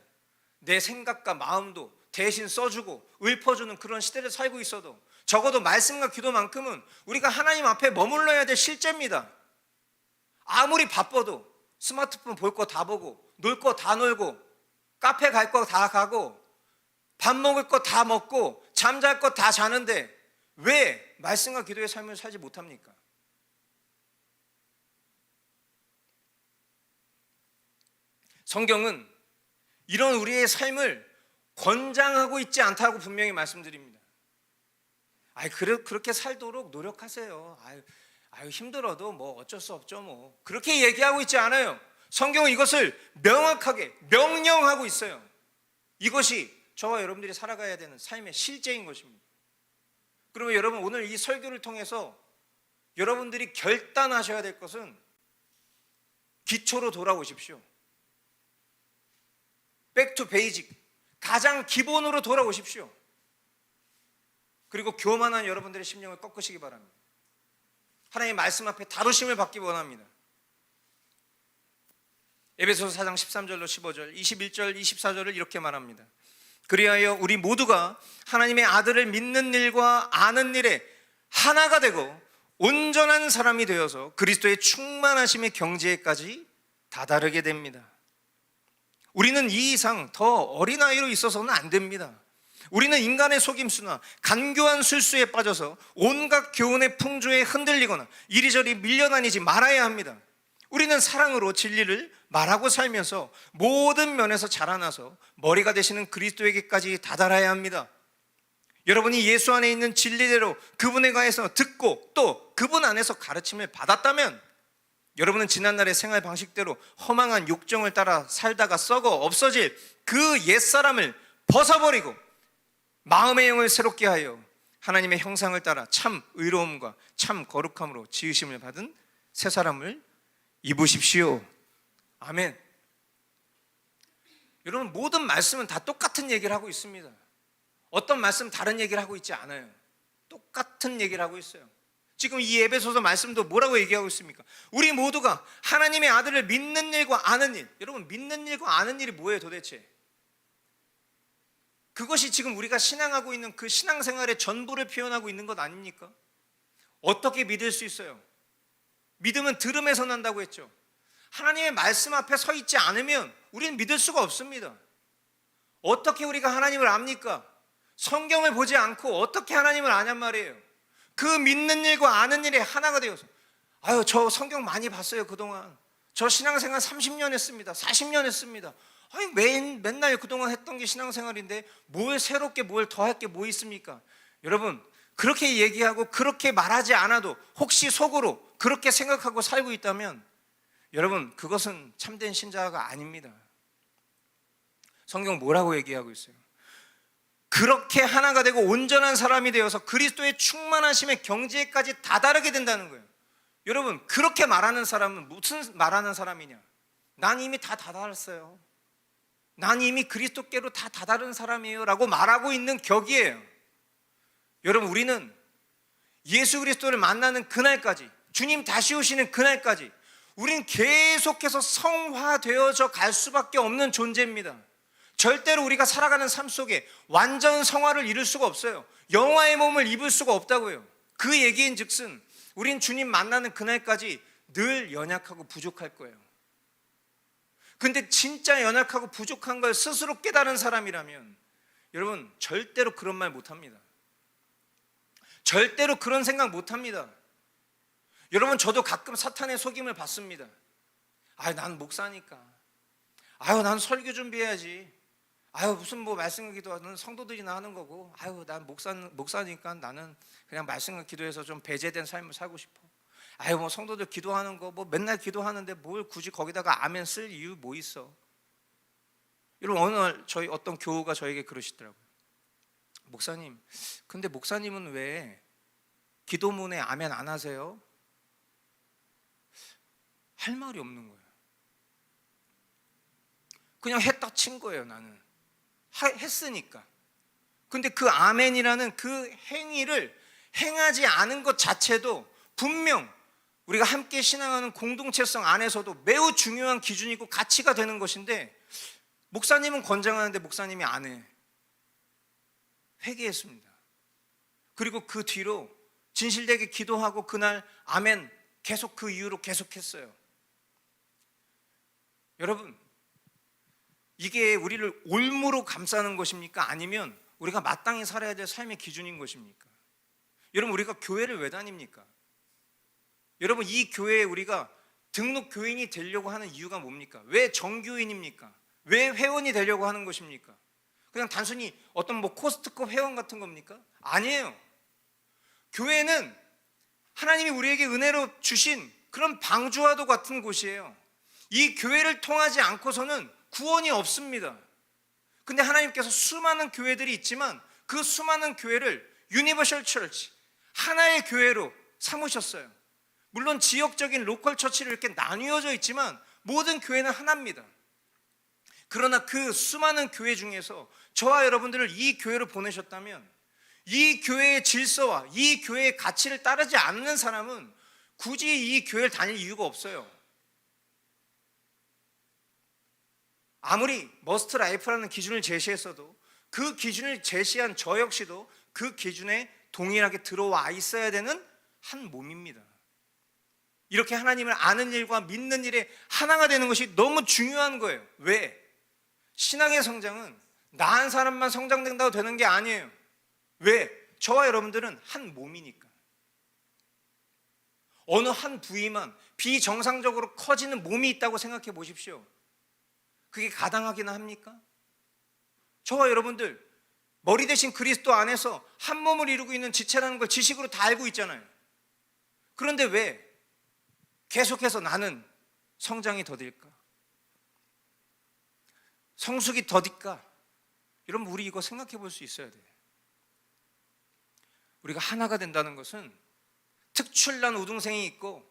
내 생각과 마음도 대신 써주고 읊어주는 그런 시대를 살고 있어도 적어도 말씀과 기도만큼은 우리가 하나님 앞에 머물러야 될 실제입니다. 아무리 바빠도 스마트폰 볼 거 다 보고 놀 거 다 놀고 카페 갈 거 다 가고 밥 먹을 거 다 먹고 잠잘 거 다 자는데 왜 말씀과 기도의 삶을 살지 못합니까? 성경은 이런 우리의 삶을 권장하고 있지 않다고 분명히 말씀드립니다. 그렇게 살도록 노력하세요. 힘들어도 뭐 어쩔 수 없죠 뭐. 그렇게 얘기하고 있지 않아요. 성경은 이것을 명확하게 명령하고 있어요. 이것이 저와 여러분들이 살아가야 되는 삶의 실제인 것입니다. 그러면 여러분, 오늘 이 설교를 통해서 여러분들이 결단하셔야 될 것은 기초로 돌아오십시오. 백투 베이직, 가장 기본으로 돌아오십시오. 그리고 교만한 여러분들의 심령을 꺾으시기 바랍니다. 하나님의 말씀 앞에 다루심을 받기 원합니다. 에베소서 4장 13절로 15절, 21절, 24절을 이렇게 말합니다. 그리하여 우리 모두가 하나님의 아들을 믿는 일과 아는 일에 하나가 되고 온전한 사람이 되어서 그리스도의 충만하심의 경지에까지 다다르게 됩니다. 우리는 이 이상 더 어린아이로 있어서는 안 됩니다. 우리는 인간의 속임수나 간교한 술수에 빠져서 온갖 교훈의 풍조에 흔들리거나 이리저리 밀려다니지 말아야 합니다. 우리는 사랑으로 진리를 말하고 살면서 모든 면에서 자라나서 머리가 되시는 그리스도에게까지 다다라야 합니다. 여러분이 예수 안에 있는 진리대로 그분에 관해서 듣고 또 그분 안에서 가르침을 받았다면 여러분은 지난날의 생활 방식대로 허망한 욕정을 따라 살다가 썩어 없어질 그 옛사람을 벗어버리고 마음의 영을 새롭게 하여 하나님의 형상을 따라 참 의로움과 참 거룩함으로 지으심을 받은 새 사람을 입으십시오. 아멘. 여러분, 모든 말씀은 다 똑같은 얘기를 하고 있습니다. 어떤 말씀 다른 얘기를 하고 있지 않아요. 똑같은 얘기를 하고 있어요. 지금 이 에베소서 말씀도 뭐라고 얘기하고 있습니까? 우리 모두가 하나님의 아들을 믿는 일과 아는 일. 여러분, 믿는 일과 아는 일이 뭐예요 도대체? 그것이 지금 우리가 신앙하고 있는 그 신앙생활의 전부를 표현하고 있는 것 아닙니까? 어떻게 믿을 수 있어요? 믿음은 들음에서 난다고 했죠. 하나님의 말씀 앞에 서 있지 않으면 우리는 믿을 수가 없습니다. 어떻게 우리가 하나님을 압니까? 성경을 보지 않고 어떻게 하나님을 아냔 말이에요. 그 믿는 일과 아는 일이 하나가 되어서, 아유, 저 성경 많이 봤어요. 그동안 저 신앙생활 30년 했습니다. 40년 했습니다. 아니, 맨날 그동안 했던 게 신앙생활인데 뭘 새롭게 뭘 더 할 게 뭐 있습니까? 여러분, 그렇게 얘기하고 그렇게 말하지 않아도 혹시 속으로 그렇게 생각하고 살고 있다면 여러분, 그것은 참된 신자가 아닙니다. 성경 뭐라고 얘기하고 있어요? 그렇게 하나가 되고 온전한 사람이 되어서 그리스도의 충만하심의 경지에까지 다다르게 된다는 거예요. 여러분, 그렇게 말하는 사람은 무슨 말하는 사람이냐? 난 이미 다 다다랐어요. 난 이미 그리스도께로 다 다다른 사람이에요 라고 말하고 있는 격이에요. 여러분, 우리는 예수 그리스도를 만나는 그날까지, 주님 다시 오시는 그날까지 우린 계속해서 성화되어져 갈 수밖에 없는 존재입니다. 절대로 우리가 살아가는 삶 속에 완전 성화를 이룰 수가 없어요. 영화의 몸을 입을 수가 없다고요. 그 얘기인 즉슨 우린 주님 만나는 그날까지 늘 연약하고 부족할 거예요. 근데 진짜 연약하고 부족한 걸 스스로 깨달은 사람이라면 여러분, 절대로 그런 말 못합니다. 절대로 그런 생각 못합니다. 여러분, 저도 가끔 사탄의 속임을 받습니다. 아유, 난 목사니까. 아유, 난 설교 준비해야지. 아유, 무슨 뭐 말씀과 기도하는 성도들이나 하는 거고. 아유, 난 목사니까 나는 그냥 말씀과 기도해서 좀 배제된 삶을 살고 싶어. 아유, 뭐 성도들 기도하는 거 뭐 맨날 기도하는데 뭘 굳이 거기다가 아멘 쓸 이유 뭐 있어? 여러분, 어느 날 저희 어떤 교우가 저에게 그러시더라고요. 목사님, 근데 목사님은 왜 기도문에 아멘 안 하세요? 할 말이 없는 거예요. 그냥 했다 친 거예요. 나는 했으니까. 근데 그 아멘이라는 그 행위를 행하지 않은 것 자체도 분명 우리가 함께 신앙하는 공동체성 안에서도 매우 중요한 기준이고 가치가 되는 것인데, 목사님은 권장하는데 목사님이 안 해. 회개했습니다. 그리고 그 뒤로 진실되게 기도하고 그날 아멘 계속 그 이후로 계속했어요. 여러분, 이게 우리를 올무로 감싸는 것입니까? 아니면 우리가 마땅히 살아야 될 삶의 기준인 것입니까? 여러분, 우리가 교회를 왜 다닙니까? 여러분, 이 교회에 우리가 등록 교인이 되려고 하는 이유가 뭡니까? 왜 정교인입니까? 왜 회원이 되려고 하는 것입니까? 그냥 단순히 어떤 뭐 코스트코 회원 같은 겁니까? 아니에요. 교회는 하나님이 우리에게 은혜로 주신 그런 방주와도 같은 곳이에요. 이 교회를 통하지 않고서는 구원이 없습니다. 근데 하나님께서 수많은 교회들이 있지만 그 수많은 교회를 유니버셜 처치, 하나의 교회로 삼으셨어요. 물론 지역적인 로컬 처치로 이렇게 나뉘어져 있지만 모든 교회는 하나입니다. 그러나 그 수많은 교회 중에서 저와 여러분들을 이 교회로 보내셨다면 이 교회의 질서와 이 교회의 가치를 따르지 않는 사람은 굳이 이 교회를 다닐 이유가 없어요. 아무리 머스트 라이프라는 기준을 제시했어도 그 기준을 제시한 저 역시도 그 기준에 동일하게 들어와 있어야 되는 한 몸입니다. 이렇게 하나님을 아는 일과 믿는 일에 하나가 되는 것이 너무 중요한 거예요. 왜? 신앙의 성장은 나 한 사람만 성장된다고 되는 게 아니에요. 왜? 저와 여러분들은 한 몸이니까. 어느 한 부위만 비정상적으로 커지는 몸이 있다고 생각해 보십시오. 그게 가당하기나 합니까? 저와 여러분들 머리 대신 그리스도 안에서 한 몸을 이루고 있는 지체라는 걸 지식으로 다 알고 있잖아요. 그런데 왜 계속해서 나는 성장이 더딜까? 성숙이 더딜까? 여러분, 우리 이거 생각해 볼 수 있어야 돼요. 우리가 하나가 된다는 것은 특출난 우등생이 있고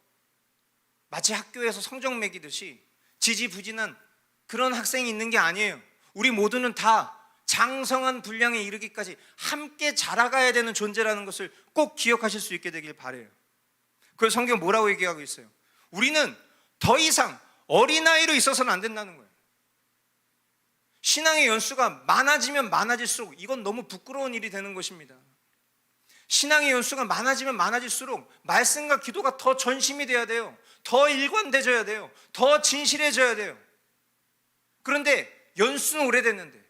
마치 학교에서 성적 매기듯이 지지부진한 그런 학생이 있는 게 아니에요. 우리 모두는 다 장성한 분량에 이르기까지 함께 자라가야 되는 존재라는 것을 꼭 기억하실 수 있게 되길 바라요. 그래서 성경 뭐라고 얘기하고 있어요? 우리는 더 이상 어린아이로 있어서는 안 된다는 거예요. 신앙의 연수가 많아지면 많아질수록 이건 너무 부끄러운 일이 되는 것입니다. 신앙의 연수가 많아지면 많아질수록 말씀과 기도가 더 전심이 돼야 돼요. 더 일관되어야 돼요. 더 진실해져야 돼요. 그런데 연수는 오래됐는데,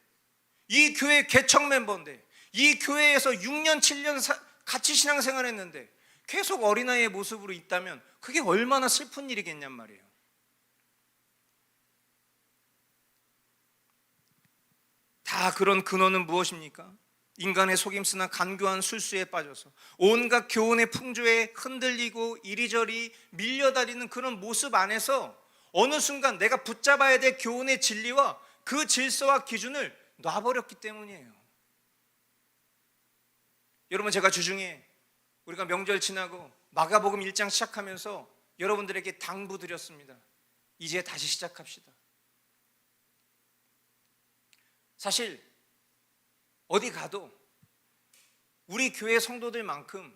이 교회 개척 멤버인데, 이 교회에서 6년 7년 같이 신앙생활했는데 계속 어린아이의 모습으로 있다면 그게 얼마나 슬픈 일이겠냔 말이에요. 다 그런 근원은 무엇입니까? 인간의 속임수나 간교한 술수에 빠져서 온갖 교훈의 풍조에 흔들리고 이리저리 밀려다니는 그런 모습 안에서 어느 순간 내가 붙잡아야 될 교훈의 진리와 그 질서와 기준을 놔버렸기 때문이에요. 여러분, 제가 주중에 우리가 명절 지나고 마가복음 1장 시작하면서 여러분들에게 당부드렸습니다. 이제 다시 시작합시다. 사실 어디 가도 우리 교회 성도들만큼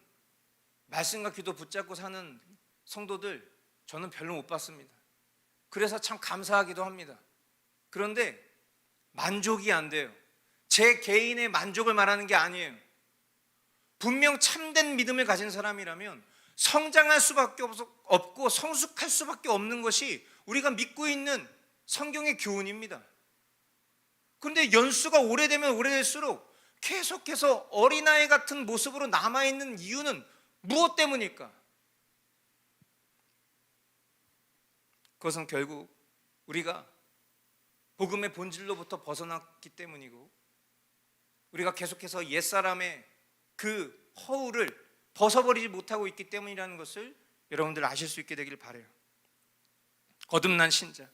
말씀과 기도 붙잡고 사는 성도들 저는 별로 못 봤습니다. 그래서 참 감사하기도 합니다. 그런데 만족이 안 돼요. 제 개인의 만족을 말하는 게 아니에요. 분명 참된 믿음을 가진 사람이라면 성장할 수밖에 없고 성숙할 수밖에 없는 것이 우리가 믿고 있는 성경의 교훈입니다. 그런데 연수가 오래되면 오래될수록 계속해서 어린아이 같은 모습으로 남아있는 이유는 무엇 때문일까? 그것은 결국 우리가 복음의 본질로부터 벗어났기 때문이고, 우리가 계속해서 옛사람의 그 허울을 벗어버리지 못하고 있기 때문이라는 것을 여러분들 아실 수 있게 되길 바라요. 거듭난 신자,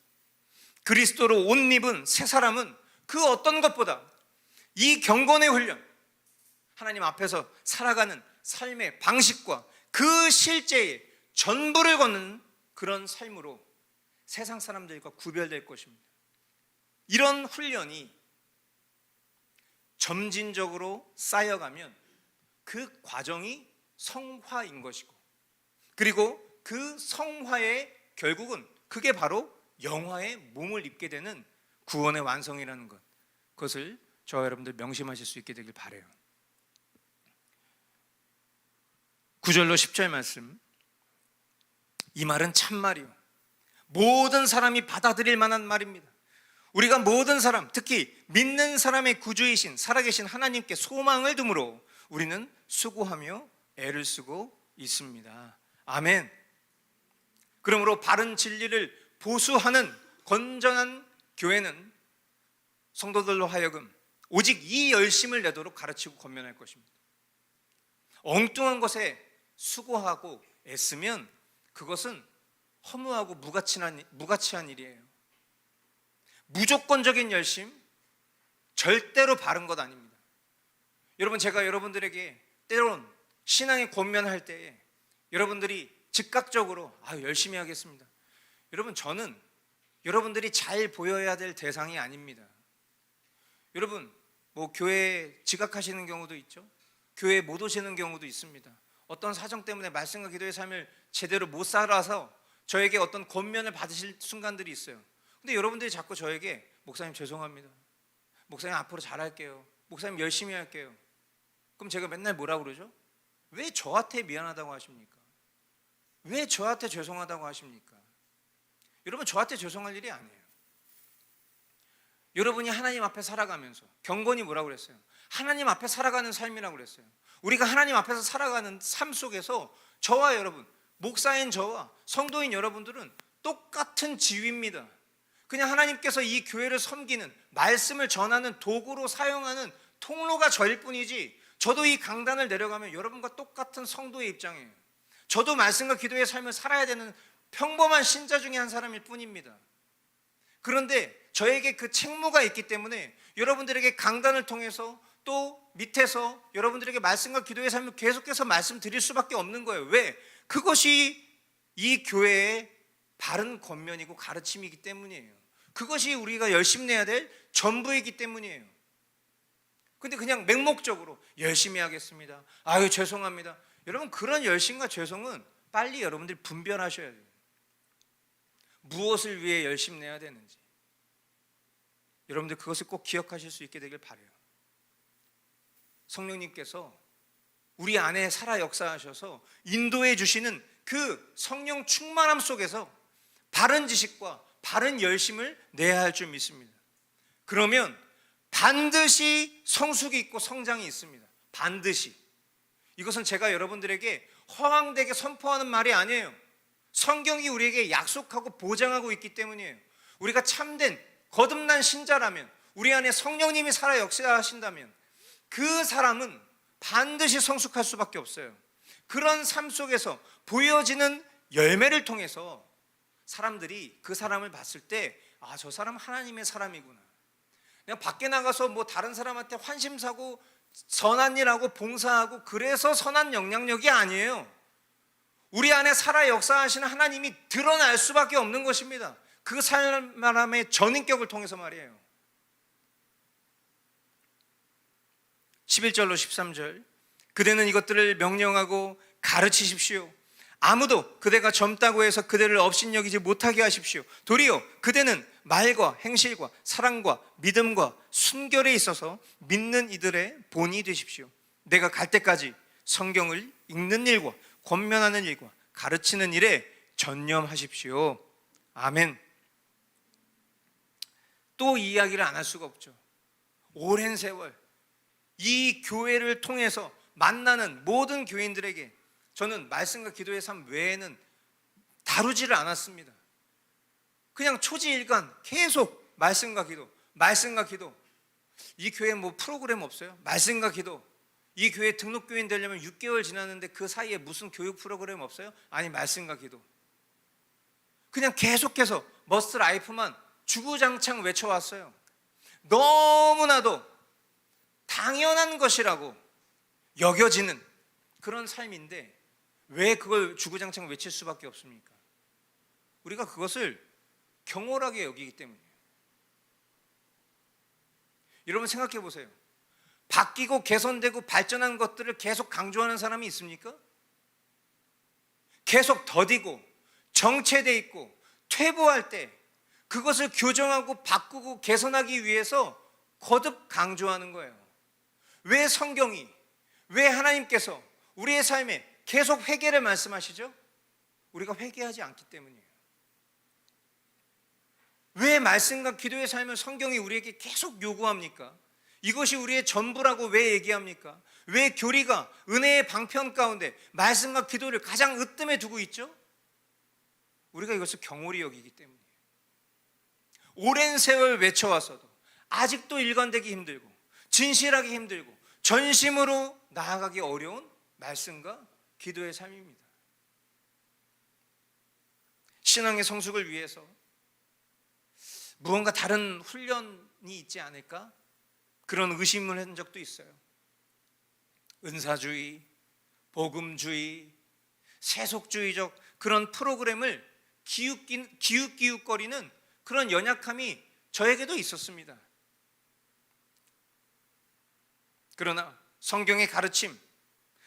그리스도로 옷 입은 새 사람은 그 어떤 것보다 이 경건의 훈련, 하나님 앞에서 살아가는 삶의 방식과 그 실제의 전부를 걷는 그런 삶으로 세상 사람들과 구별될 것입니다. 이런 훈련이 점진적으로 쌓여가면 그 과정이 성화인 것이고, 그리고 그 성화의 결국은 그게 바로 영화의 몸을 입게 되는 구원의 완성이라는 것, 그것을 저와 여러분들 명심하실 수 있게 되길 바라요. 9절로 10절 말씀, 이 말은 참말이요 모든 사람이 받아들일 만한 말입니다. 우리가 모든 사람, 특히 믿는 사람의 구주이신 살아계신 하나님께 소망을 두므로 우리는 수고하며 애를 쓰고 있습니다. 아멘. 그러므로 바른 진리를 보수하는 건전한 교회는 성도들로 하여금 오직 이 열심을 내도록 가르치고 권면할 것입니다. 엉뚱한 것에 수고하고 애쓰면 그것은 허무하고 무가치한 일이에요. 무조건적인 열심, 절대로 바른 것 아닙니다. 여러분, 제가 여러분들에게 때론 신앙의 권면할 때에 여러분들이 즉각적으로 열심히 하겠습니다. 여러분, 저는 여러분들이 잘 보여야 될 대상이 아닙니다. 여러분, 교회에 지각하시는 경우도 있죠. 교회에 못 오시는 경우도 있습니다. 어떤 사정 때문에 말씀과 기도의 삶을 제대로 못 살아서 저에게 어떤 권면을 받으실 순간들이 있어요. 근데 여러분들이 자꾸 저에게 목사님 죄송합니다, 목사님 앞으로 잘할게요, 목사님 열심히 할게요. 그럼 제가 맨날 뭐라고 그러죠? 왜 저한테 미안하다고 하십니까? 왜 저한테 죄송하다고 하십니까? 여러분, 저한테 죄송할 일이 아니에요. 여러분이 하나님 앞에 살아가면서 경건이 뭐라고 그랬어요? 하나님 앞에 살아가는 삶이라고 그랬어요. 우리가 하나님 앞에서 살아가는 삶 속에서 저와 여러분, 목사인 저와 성도인 여러분들은 똑같은 지위입니다. 그냥 하나님께서 이 교회를 섬기는, 말씀을 전하는 도구로 사용하는 통로가 저일 뿐이지, 저도 이 강단을 내려가면 여러분과 똑같은 성도의 입장이에요. 저도 말씀과 기도의 삶을 살아야 되는 평범한 신자 중에 한 사람일 뿐입니다. 그런데 저에게 그 책무가 있기 때문에 여러분들에게 강단을 통해서 또 밑에서 여러분들에게 말씀과 기도의 삶을 계속해서 말씀드릴 수밖에 없는 거예요. 왜? 그것이 이 교회의 바른 권면이고 가르침이기 때문이에요. 그것이 우리가 열심히 내야 될 전부이기 때문이에요. 근데 그냥 맹목적으로 열심히 하겠습니다, 죄송합니다. 여러분, 그런 열심과 죄송은 빨리 여러분들이 분별하셔야 돼요. 무엇을 위해 열심히 내야 되는지 여러분들 그것을 꼭 기억하실 수 있게 되길 바라요. 성령님께서 우리 안에 살아 역사하셔서 인도해 주시는 그 성령 충만함 속에서 바른 지식과 바른 열심을 내야 할 줄 믿습니다. 그러면 반드시 성숙이 있고 성장이 있습니다. 반드시. 이것은 제가 여러분들에게 허황되게 선포하는 말이 아니에요. 성경이 우리에게 약속하고 보장하고 있기 때문이에요. 우리가 참된 거듭난 신자라면, 우리 안에 성령님이 살아 역사하신다면 그 사람은 반드시 성숙할 수밖에 없어요. 그런 삶 속에서 보여지는 열매를 통해서 사람들이 그 사람을 봤을 때, 아, 저 사람 하나님의 사람이구나. 그냥 밖에 나가서 뭐 다른 사람한테 환심사고 선한 일하고 봉사하고 그래서 선한 영향력이 아니에요. 우리 안에 살아 역사하시는 하나님이 드러날 수밖에 없는 것입니다. 그 사람의 전인격을 통해서 말이에요. 11절로 13절, 그대는 이것들을 명령하고 가르치십시오. 아무도 그대가 젊다고 해서 그대를 업신여기지 못하게 하십시오. 도리어 그대는 말과 행실과 사랑과 믿음과 순결에 있어서 믿는 이들의 본이 되십시오. 내가 갈 때까지 성경을 읽는 일과 권면하는 일과 가르치는 일에 전념하십시오. 아멘. 또 이 이야기를 안 할 수가 없죠. 오랜 세월 이 교회를 통해서 만나는 모든 교인들에게 저는 말씀과 기도의 삶 외에는 다루지를 않았습니다. 그냥 초지일관 계속 말씀과 기도, 말씀과 기도. 이 교회 뭐 프로그램 없어요? 말씀과 기도. 이 교회 등록교인 되려면 6개월 지났는데 그 사이에 무슨 교육 프로그램 없어요? 아니, 말씀과 기도. 그냥 계속해서 머스트 라이프만 주구장창 외쳐왔어요. 너무나도 당연한 것이라고 여겨지는 그런 삶인데 왜 그걸 주구장창 외칠 수밖에 없습니까? 우리가 그것을 경홀하게 여기기 때문이에요. 여러분 생각해 보세요. 바뀌고 개선되고 발전한 것들을 계속 강조하는 사람이 있습니까? 계속 더디고 정체돼 있고 퇴보할 때 그것을 교정하고 바꾸고 개선하기 위해서 거듭 강조하는 거예요. 왜 성경이, 왜 하나님께서 우리의 삶에 계속 회개를 말씀하시죠? 우리가 회개하지 않기 때문이에요. 왜 말씀과 기도의 삶을 성경이 우리에게 계속 요구합니까? 이것이 우리의 전부라고 왜 얘기합니까? 왜 교리가 은혜의 방편 가운데 말씀과 기도를 가장 으뜸에 두고 있죠? 우리가 이것을 경홀히 여기기 때문이에요. 오랜 세월 외쳐와서도 아직도 일관되기 힘들고 진실하기 힘들고 전심으로 나아가기 어려운 말씀과 기도의 삶입니다. 신앙의 성숙을 위해서 무언가 다른 훈련이 있지 않을까? 그런 의심을 한 적도 있어요. 은사주의, 복음주의, 세속주의적 그런 프로그램을 기웃기웃거리는 그런 연약함이 저에게도 있었습니다. 그러나 성경의 가르침,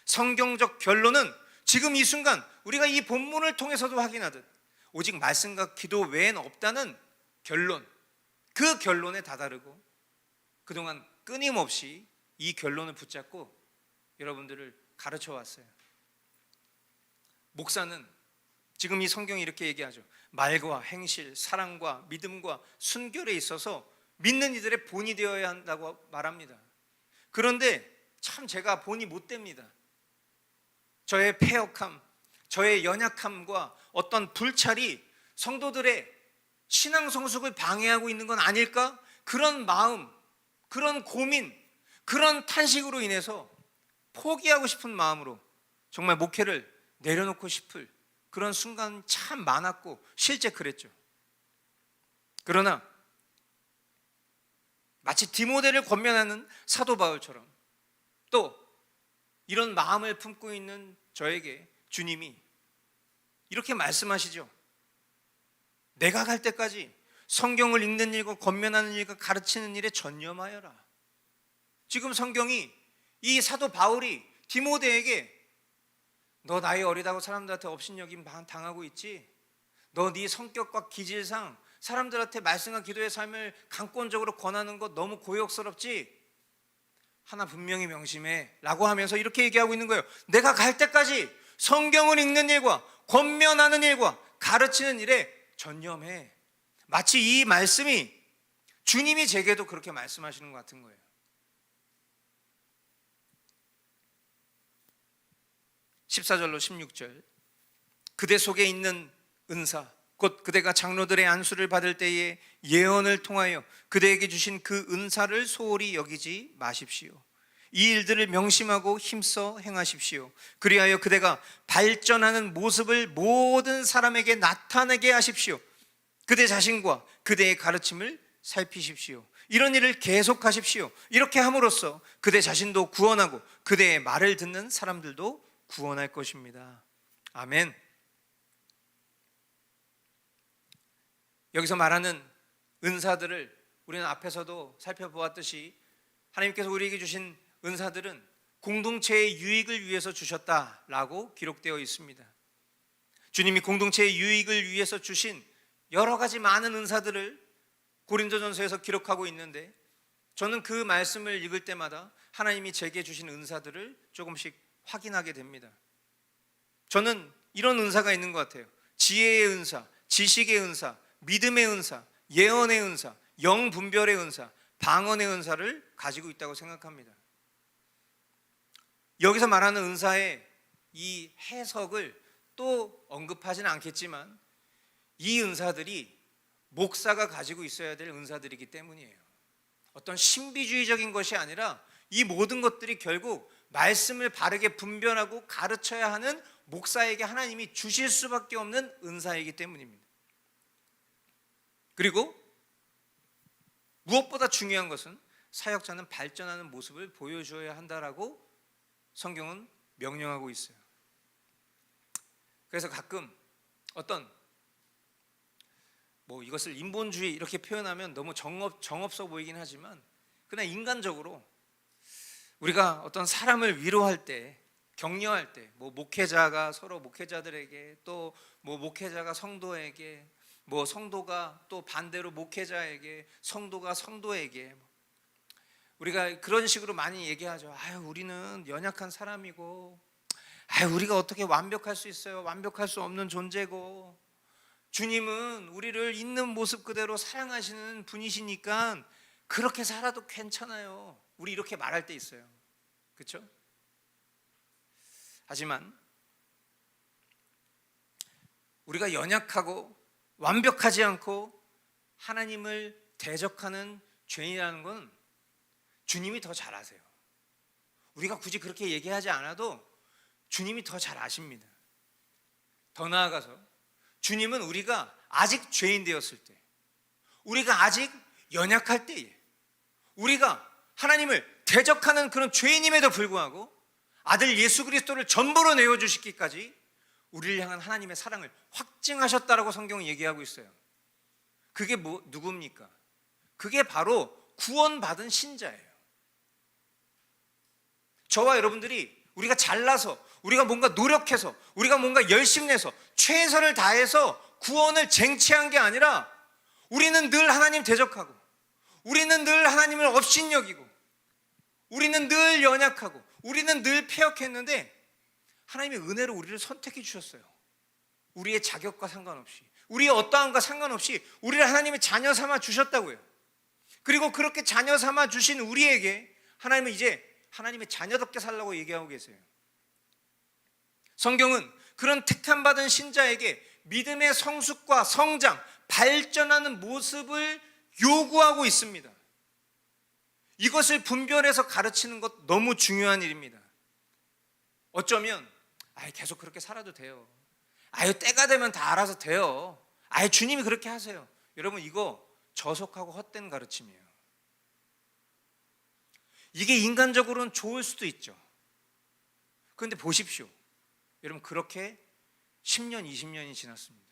성경적 결론은 지금 이 순간 우리가 이 본문을 통해서도 확인하듯 오직 말씀과 기도 외엔 없다는 결론, 그 결론에 다다르고 그동안 끊임없이 이 결론을 붙잡고 여러분들을 가르쳐 왔어요. 목사는 지금 이 성경이 이렇게 얘기하죠. 말과 행실, 사랑과 믿음과 순결에 있어서 믿는 이들의 본이 되어야 한다고 말합니다. 그런데 참 제가 본이 못 됩니다. 저의 패역함, 저의 연약함과 어떤 불찰이 성도들의 신앙 성숙을 방해하고 있는 건 아닐까? 그런 마음, 그런 고민, 그런 탄식으로 인해서 포기하고 싶은 마음으로 정말 목회를 내려놓고 싶을 그런 순간 참 많았고 실제 그랬죠. 그러나 마치 디모데를 권면하는 사도 바울처럼 또 이런 마음을 품고 있는 저에게 주님이 이렇게 말씀하시죠. 내가 갈 때까지 성경을 읽는 일과 권면하는 일과 가르치는 일에 전념하여라. 지금 성경이 이 사도 바울이 디모데에게 너 나이 어리다고 사람들한테 업신여김 당하고 있지? 너 네 성격과 기질상 사람들한테 말씀과 기도의 삶을 강권적으로 권하는 거 너무 고역스럽지? 하나 분명히 명심해 라고 하면서 이렇게 얘기하고 있는 거예요. 내가 갈 때까지 성경을 읽는 일과 권면하는 일과 가르치는 일에 전념해. 마치 이 말씀이 주님이 제게도 그렇게 말씀하시는 것 같은 거예요. 14절로 16절, 그대 속에 있는 은사 곧 그대가 장로들의 안수를 받을 때에 예언을 통하여 그대에게 주신 그 은사를 소홀히 여기지 마십시오. 이 일들을 명심하고 힘써 행하십시오. 그리하여 그대가 발전하는 모습을 모든 사람에게 나타내게 하십시오. 그대 자신과 그대의 가르침을 살피십시오. 이런 일을 계속하십시오. 이렇게 함으로써 그대 자신도 구원하고 그대의 말을 듣는 사람들도 구원할 것입니다. 아멘. 여기서 말하는 은사들을 우리는 앞에서도 살펴보았듯이 하나님께서 우리에게 주신 은사들은 공동체의 유익을 위해서 주셨다라고 기록되어 있습니다. 주님이 공동체의 유익을 위해서 주신 여러 가지 많은 은사들을 고린도전서에서 기록하고 있는데, 저는 그 말씀을 읽을 때마다 하나님이 제게 주신 은사들을 조금씩 확인하게 됩니다. 저는 이런 은사가 있는 것 같아요. 지혜의 은사, 지식의 은사, 믿음의 은사, 예언의 은사, 영분별의 은사, 방언의 은사를 가지고 있다고 생각합니다. 여기서 말하는 은사의 이 해석을 또 언급하지는 않겠지만, 이 은사들이 목사가 가지고 있어야 될 은사들이기 때문이에요. 어떤 신비주의적인 것이 아니라 이 모든 것들이 결국 말씀을 바르게 분별하고 가르쳐야 하는 목사에게 하나님이 주실 수밖에 없는 은사이기 때문입니다. 그리고 무엇보다 중요한 것은 사역자는 발전하는 모습을 보여줘야 한다라고 성경은 명령하고 있어요. 그래서 가끔 어떤 이것을 인본주의 이렇게 표현하면 너무 정없어 보이긴 하지만, 그냥 인간적으로 우리가 어떤 사람을 위로할 때, 격려할 때, 목회자가 서로 목회자들에게, 또 목회자가 성도에게, 성도가 또 반대로 목회자에게, 성도가 성도에게, 우리가 그런 식으로 많이 얘기하죠. 우리는 연약한 사람이고, 우리가 어떻게 완벽할 수 있어요? 완벽할 수 없는 존재고, 주님은 우리를 있는 모습 그대로 사랑하시는 분이시니까 그렇게 살아도 괜찮아요. 우리 이렇게 말할 때 있어요. 그렇죠? 하지만 우리가 연약하고 완벽하지 않고 하나님을 대적하는 죄인이라는 건 주님이 더 잘 아세요. 우리가 굳이 그렇게 얘기하지 않아도 주님이 더 잘 아십니다. 더 나아가서 주님은 우리가 아직 죄인 되었을 때, 우리가 아직 연약할 때에, 우리가 하나님을 대적하는 그런 죄인임에도 불구하고 아들 예수 그리스도를 전부로 내어주시기까지 우리를 향한 하나님의 사랑을 확증하셨다라고 성경은 얘기하고 있어요. 그게 누굽니까? 그게 바로 구원받은 신자예요. 저와 여러분들이 우리가 잘나서, 우리가 뭔가 노력해서, 우리가 뭔가 열심히 내서 최선을 다해서 구원을 쟁취한 게 아니라, 우리는 늘 하나님 대적하고, 우리는 늘 하나님을 업신여기고, 우리는 늘 연약하고, 우리는 늘 패역했는데 하나님의 은혜로 우리를 선택해 주셨어요. 우리의 자격과 상관없이, 우리의 어떠함과 상관없이 우리를 하나님의 자녀 삼아 주셨다고요. 그리고 그렇게 자녀 삼아 주신 우리에게 하나님은 이제 하나님의 자녀답게 살라고 얘기하고 계세요. 성경은 그런 택함받은 신자에게 믿음의 성숙과 성장, 발전하는 모습을 요구하고 있습니다. 이것을 분별해서 가르치는 것 너무 중요한 일입니다. 어쩌면 계속 그렇게 살아도 돼요. 때가 되면 다 알아서 돼요. 주님이 그렇게 하세요. 여러분, 이거 저속하고 헛된 가르침이에요. 이게 인간적으로는 좋을 수도 있죠. 그런데 보십시오. 여러분, 그렇게 10년, 20년이 지났습니다.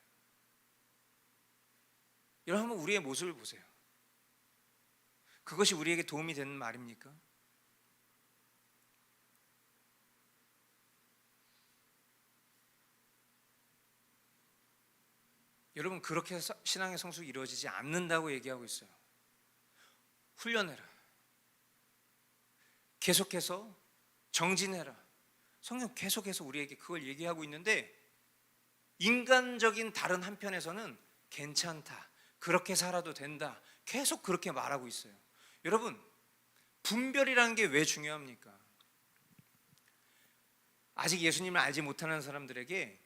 여러분, 한번 우리의 모습을 보세요. 그것이 우리에게 도움이 되는 말입니까? 여러분, 그렇게 해서 신앙의 성숙이 이루어지지 않는다고 얘기하고 있어요. 훈련해라. 계속해서 정진해라. 성경 계속해서 우리에게 그걸 얘기하고 있는데, 인간적인 다른 한편에서는 괜찮다, 그렇게 살아도 된다, 계속 그렇게 말하고 있어요. 여러분, 분별이라는 게 왜 중요합니까? 아직 예수님을 알지 못하는 사람들에게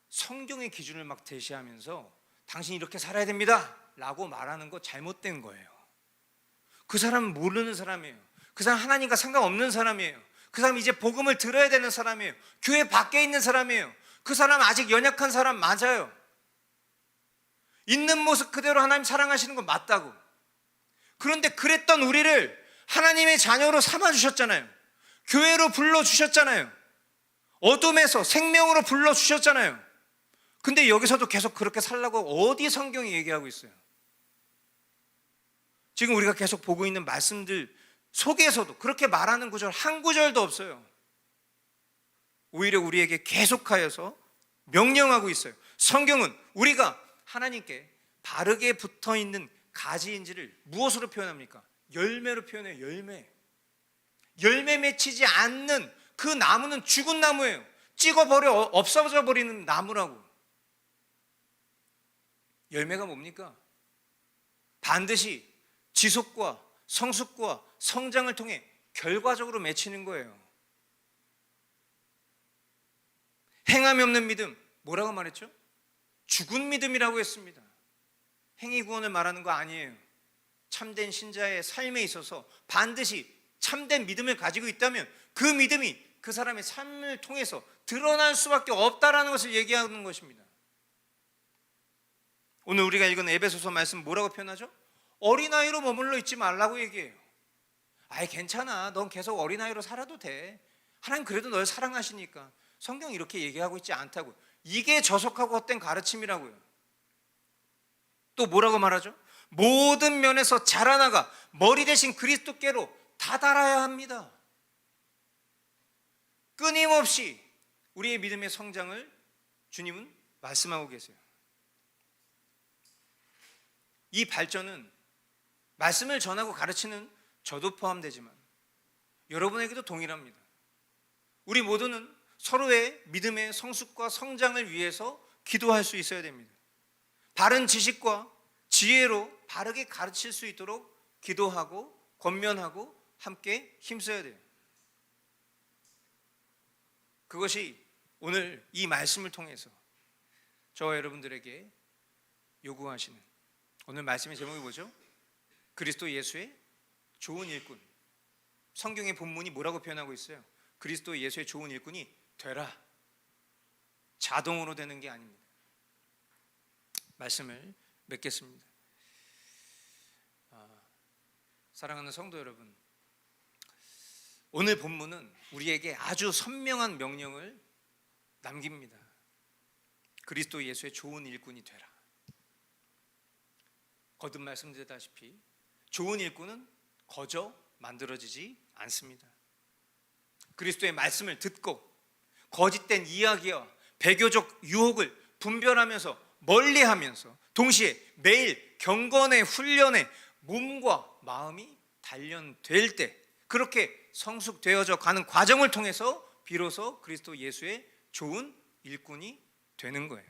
성경의 기준을 막 제시하면서 당신이 이렇게 살아야 됩니다 라고 말하는 거 잘못된 거예요. 그 사람은 모르는 사람이에요. 그 사람 하나님과 상관없는 사람이에요. 그 사람 이제 복음을 들어야 되는 사람이에요. 교회 밖에 있는 사람이에요. 그 사람 아직 연약한 사람 맞아요. 있는 모습 그대로 하나님 사랑하시는 건 맞다고. 그런데 그랬던 우리를 하나님의 자녀로 삼아주셨잖아요. 교회로 불러주셨잖아요. 어둠에서 생명으로 불러주셨잖아요. 근데 여기서도 계속 그렇게 살라고 어디 성경이 얘기하고 있어요? 지금 우리가 계속 보고 있는 말씀들 속에서도 그렇게 말하는 구절 한 구절도 없어요. 오히려 우리에게 계속하여서 명령하고 있어요. 성경은 우리가 하나님께 바르게 붙어있는 가지인지를 무엇으로 표현합니까? 열매로 표현해요. 열매 맺히지 않는 그 나무는 죽은 나무예요. 찍어버려 없어져 버리는 나무라고. 열매가 뭡니까? 반드시 지속과 성숙과 성장을 통해 결과적으로 맺히는 거예요. 행함이 없는 믿음, 뭐라고 말했죠? 죽은 믿음이라고 했습니다. 행위 구원을 말하는 거 아니에요. 참된 신자의 삶에 있어서 반드시 참된 믿음을 가지고 있다면 그 믿음이 그 사람의 삶을 통해서 드러날 수밖에 없다라는 것을 얘기하는 것입니다. 오늘 우리가 읽은 에베소서 말씀 뭐라고 표현하죠? 어린아이로 머물러 있지 말라고 얘기해요. 아이 괜찮아, 넌 계속 어린아이로 살아도 돼. 하나님 그래도 널 사랑하시니까. 성경 이렇게 얘기하고 있지 않다고. 이게 저속하고 헛된 가르침이라고요. 또 뭐라고 말하죠? 모든 면에서 자라나가 머리 대신 그리스도께로 다다라야 합니다. 끊임없이 우리의 믿음의 성장을 주님은 말씀하고 계세요. 이 발전은 말씀을 전하고 가르치는 저도 포함되지만 여러분에게도 동일합니다. 우리 모두는 서로의 믿음의 성숙과 성장을 위해서 기도할 수 있어야 됩니다. 바른 지식과 지혜로 바르게 가르칠 수 있도록 기도하고 권면하고 함께 힘써야 돼요. 그것이 오늘 이 말씀을 통해서 저와 여러분들에게 요구하시는, 오늘 말씀의 제목이 뭐죠? 그리스도 예수의 좋은 일꾼. 성경의 본문이 뭐라고 표현하고 있어요? 그리스도 예수의 좋은 일꾼이 되라. 자동으로 되는 게 아닙니다. 말씀을 맺겠습니다. 사랑하는 성도 여러분, 오늘 본문은 우리에게 아주 선명한 명령을 남깁니다. 그리스도 예수의 좋은 일꾼이 되라. 거듭 말씀드렸다시피 좋은 일꾼은 거저 만들어지지 않습니다. 그리스도의 말씀을 듣고 거짓된 이야기와 배교적 유혹을 분별하면서 멀리하면서 동시에 매일 경건의 훈련에 몸과 마음이 단련될 때, 그렇게 성숙되어져 가는 과정을 통해서 비로소 그리스도 예수의 좋은 일꾼이 되는 거예요.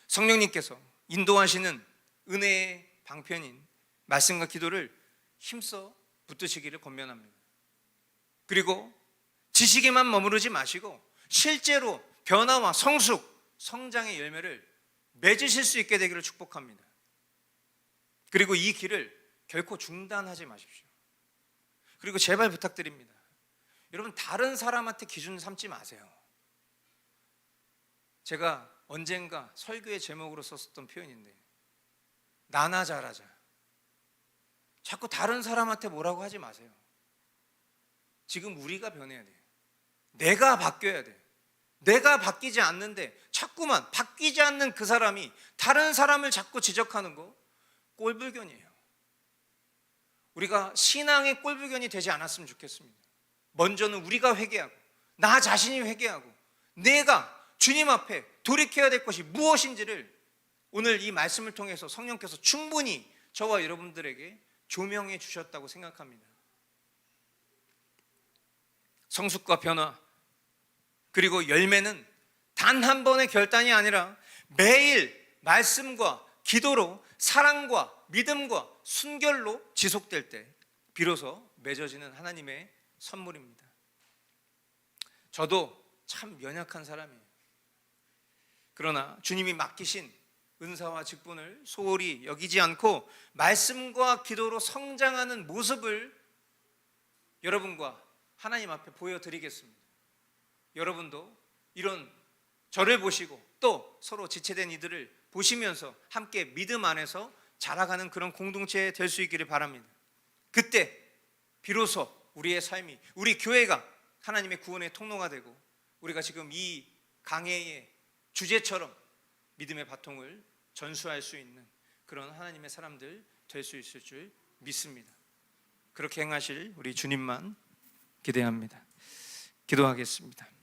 성령님께서 인도하시는 은혜의 방편인 말씀과 기도를 힘써 붙드시기를 권면합니다. 그리고 지식에만 머무르지 마시고 실제로 변화와 성숙, 성장의 열매를 맺으실 수 있게 되기를 축복합니다. 그리고 이 길을 결코 중단하지 마십시오. 그리고 제발 부탁드립니다. 여러분, 다른 사람한테 기준 삼지 마세요. 제가 언젠가 설교의 제목으로 썼었던 표현인데, 나나 잘하자. 자꾸 다른 사람한테 뭐라고 하지 마세요. 지금 우리가 변해야 돼요. 내가 바뀌어야 돼요. 내가 바뀌지 않는데 자꾸만 바뀌지 않는 그 사람이 다른 사람을 자꾸 지적하는 거 꼴불견이에요. 우리가 신앙의 꼴불견이 되지 않았으면 좋겠습니다. 먼저는 우리가 회개하고, 나 자신이 회개하고, 내가 주님 앞에 돌이켜야 될 것이 무엇인지를 오늘 이 말씀을 통해서 성령께서 충분히 저와 여러분들에게 조명해 주셨다고 생각합니다. 성숙과 변화, 그리고 열매는 단 한 번의 결단이 아니라 매일 말씀과 기도로, 사랑과 믿음과 순결로 지속될 때 비로소 맺어지는 하나님의 선물입니다. 저도 참 연약한 사람이에요. 그러나 주님이 맡기신 은사와 직분을 소홀히 여기지 않고 말씀과 기도로 성장하는 모습을 여러분과 하나님 앞에 보여드리겠습니다. 여러분도 이런 저를 보시고 또 서로 지체된 이들을 보시면서 함께 믿음 안에서 자라가는 그런 공동체 될 수 있기를 바랍니다. 그때 비로소 우리의 삶이, 우리 교회가 하나님의 구원의 통로가 되고 우리가 지금 이 강해의 주제처럼 믿음의 바통을 전수할 수 있는 그런 하나님의 사람들 될 수 있을 줄 믿습니다. 그렇게 행하실 우리 주님만 기대합니다. 기도하겠습니다.